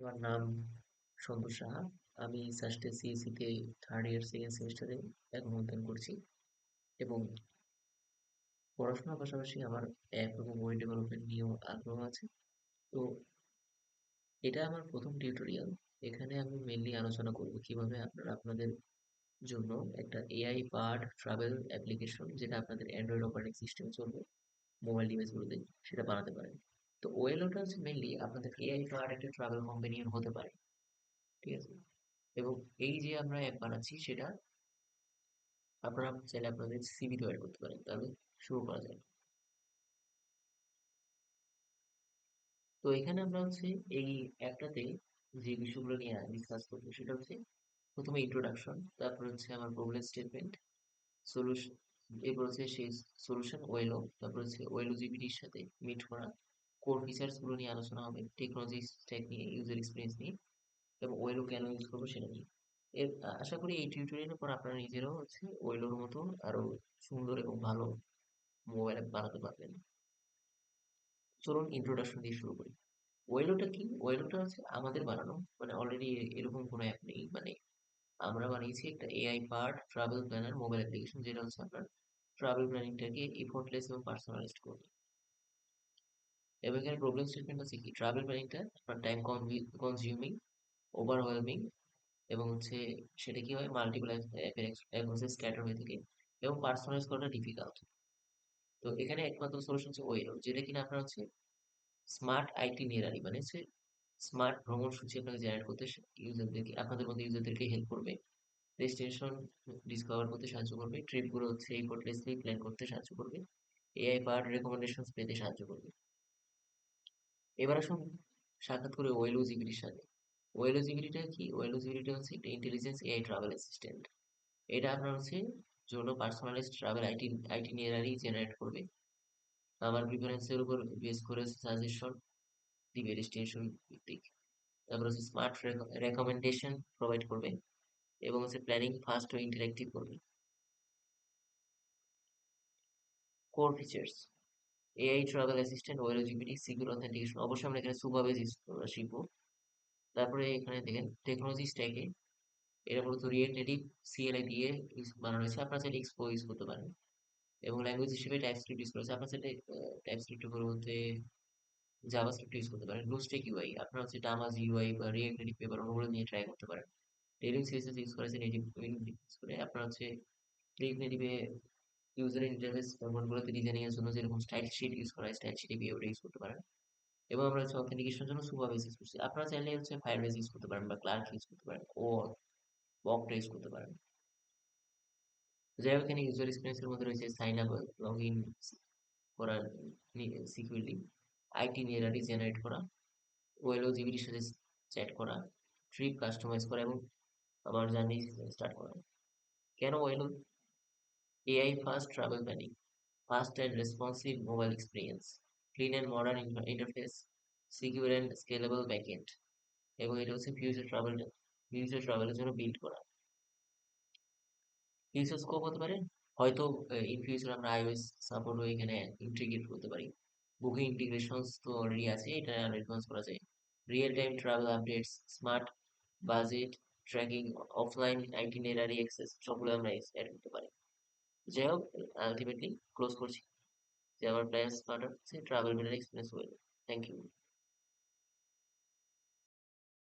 আমার নাম সন্তোষ সাহা। আমি সাস্টে সিএসসি তে থার্ড ইয়ার সেকেন্ড সেমিস্টারে এখন অধ্যয়ন করছি এবং পড়াশোনার পাশাপাশি আমার অ্যাপ এবং ওয়েব ডেভেলপমেন্ট নিয়েও আগ্রহ আছে। তো এটা আমার প্রথম টিউটোরিয়াল। এখানে আমি মেইনলি আলোচনা করব কিভাবে আপনারা আপনাদের জন্য একটা এআই পাওয়ার্ড ট্রাভেল অ্যাপ্লিকেশন, যেটা আপনাদের অ্যান্ড্রয়েড অপারেটিং সিস্টেমে চলবে, মোবাইল ডিভাইসগুলোতে, সেটা বানাতে পারেন। তো ওয়েলোটা হচ্ছে মেইনলি আপনাদের এআই পাওয়ার্ড একটা ট্রাভেল কম্পেনিয়ন হতে পারে, ঠিক আছে? এবং এই যে আমরা অ্যাপ বানাচ্ছি সেটা আপনারা চাইলে আপনাদের সিভিতেও অ্যাড করতে পারেন। তাহলে শুরু করা যায়। তো এখানে আমরা হচ্ছে এই অ্যাপটাতে যে বিষয়গুলো নিয়ে ডিসকাস করবো সেটা হচ্ছে প্রথমে ইন্ট্রোডাকশন, তারপর হচ্ছে আমার প্রবলেম স্টেটমেন্ট, সলিউশন, এরপর হচ্ছে সেই সলিউশন ওয়েলো, তারপর হচ্ছে ওয়েলো জিপিটির সাথে মিট করা, কোর ফিচার্স গুলো নিয়ে আলোচনা হবে, টেকনোলজি স্ট্যাক নিয়ে, ইউজার এক্সপিরিয়েন্স নিয়ে, এবং ওয়েলো কেন ইউজ করবো সেটা নিয়ে। আশা করি এই টিউটোরিয়ালের পর আপনারা নিজেরাও হচ্ছে ওয়েলোর মতো আরো সুন্দর এবং ভালো মোবাইল অ্যাপ বানাতে পারবেন। চলুন ইন্ট্রোডাকশন দিয়ে শুরু করি। ওয়েলোটা কি? ওয়েলোটা হচ্ছে আমাদের বানানো, মানে অলরেডি এরকম কোনো অ্যাপ নেই। মানে আমরা বানিয়েছি একটা AI powered travel planner mobile application, যেটা হচ্ছে আপনার ট্রাভেল প্ল্যানিংটাকে এফোর্টলেস এবং পার্সোনালাইজড করবে। এবং এখানে প্রবলেম স্টেটমেন্ট আছে কি, ট্রাভেল প্ল্যানিংটা আপনার টাইম কনজিউমিং, ওভারওয়েলমিং, এবং হচ্ছে সেটা কি হয়, মাল্টিপল অ্যাপের অ্যাপ স্ক্যাটার হয়ে থাকে, এবং পার্সোনালাইজ করাটা ডিফিকাল্ট। তো এখানে একমাত্র সলিউশন হচ্ছে ওয়েলো, যেটা কিনা আপনার হচ্ছে স্মার্ট আইটিনারারি, মানে হচ্ছে স্মার্ট ভ্রমণ সূচি আপনাকে জেনারেট করতে, ইউজারদেরকে, আপনাদের মধ্যে ইউজারদেরকে হেল্প করবে, ডেস্টিনেশন ডিসকভার করতে সাহায্য করবে, ট্রিপগুলো হচ্ছে এফোর্টলেসলি প্ল্যান করতে সাহায্য করবে, এআই পাওয়ার্ড রেকমেন্ডেশনস পেতে সাহায্য করবে। এবার আসুন সাক্ষাৎ করে ওয়েলো জিপিটির সাথে। ওয়েলো জিপিটিটা কি? ওয়েলো জিপিটিটা হচ্ছে একটা ইন্টেলিজেন্স এআই ট্রাভেল অ্যাসিস্ট্যান্ট। এটা আপনার হচ্ছে জন্য পার্সোনালাইজড ট্রাভেল আইটিনারারি জেনারেট করবে, আমার প্রিফারেন্সের উপর বেস করে সাজেশন দিবে ডেস্টিনেশন ভিত্তিক। তারপর হচ্ছে স্মার্ট রেকমেন্ডেশন প্রোভাইড করবে, এবং হচ্ছে প্ল্যানিং ফাস্ট ও ইন্টারেক্টিভ করবে। Core features: AI travel assistant, Wello GPT, secure authentication. অবশ্যই আমরা এখানে সুপারভাইজ ইউজ শিখবো। তারপরে এখানে দেখেন টেকনোলজি স্ট্যাকে এটা মূলত রিয়েক্ট নেটিভ সিএলআই দিয়ে বানানো হয়েছে, আপনারা চাইলে এক্সপো ইউজ করতে পারেন। এবং ল্যাঙ্গুয়েজ হিসেবে টাইপস্ক্রিপ্ট ইউজ করেছে, আপনারা চাইলে টাইপস্ক্রিপ্টের পরিবর্তে জাভাস্ক্রিপ্ট ইউজ করতে পারেন। ব্লুস্ট্যাক ইউআই, আপনারা হচ্ছে ডামাজ ইউআই বা রিয়েক্ট নেটিভ পেপার ওগুলো নিয়ে ট্রাই করতে পারেন। টেইলিং সিএসএস ইউজ করেছে নেটিভ ইউজ করে, আপনারা হচ্ছে রিয়েক্ট নেটিভে ইউজার ইন্টারফেস কম্পোনেন্টগুলোতে ডিজাইনিং এর জন্য যেরকম স্টাইল শিট ইউজ করা হয়, স্টাইল শিটে গিয়ে ওটা ইউজ করতে পারেন। এবং আমরা হচ্ছে অথেন্টিকেশনের জন্য সুপারভাইজ ইউজ করছি, আপনারা চাইলে হচ্ছে ফায়ারবেস ইউজ করতে পারেন বা ক্লার্ক ইউজ করতে পারেন ও বকটা ইউজ করতে পারেন। যাই হোক, এখানে ইউজার এক্সপিরিয়েন্সের মধ্যে রয়েছে সাইন আপ, লগ ইন করার, সিকিউরিটি, আইটিনারারি জেনারেট করা, ওয়েলো জিবিটির সাথে চ্যাট করা, ট্রিপ কাস্টমাইজ করা, এবং আমার জার্নি স্টার্ট করা। কেন Wello? AI fast travel planning, fast and responsive mobile experience, clean and modern interface, secure and scalable backend, এবং এটা হচ্ছে ফিউচার ট্রাভেলের জন্য বিল্ড করা। ফিউচার স্কোপ হতে পারে হয়তো ইন ফিউচার আমরা আইওএস সাপোর্টও এখানে ইন্টিগ্রেট করতে পারি। বুকিং ইন্টিগ্রেশনস তো অলরেডি আছে, এটা আরো অ্যাডভান্স করা যায়। Real time travel updates, smart budget tracking, offline itinerary access, সবগুলো আমরা অ্যাড করতে পারি। যাই হোক, আলটিমেটলি ক্লোজ করছি যে আমার প্ল্যান স্মার্ট হচ্ছে ট্রাভেল প্ল্যানার এক্সপিরিয়েন্স হয়ে। Thank you.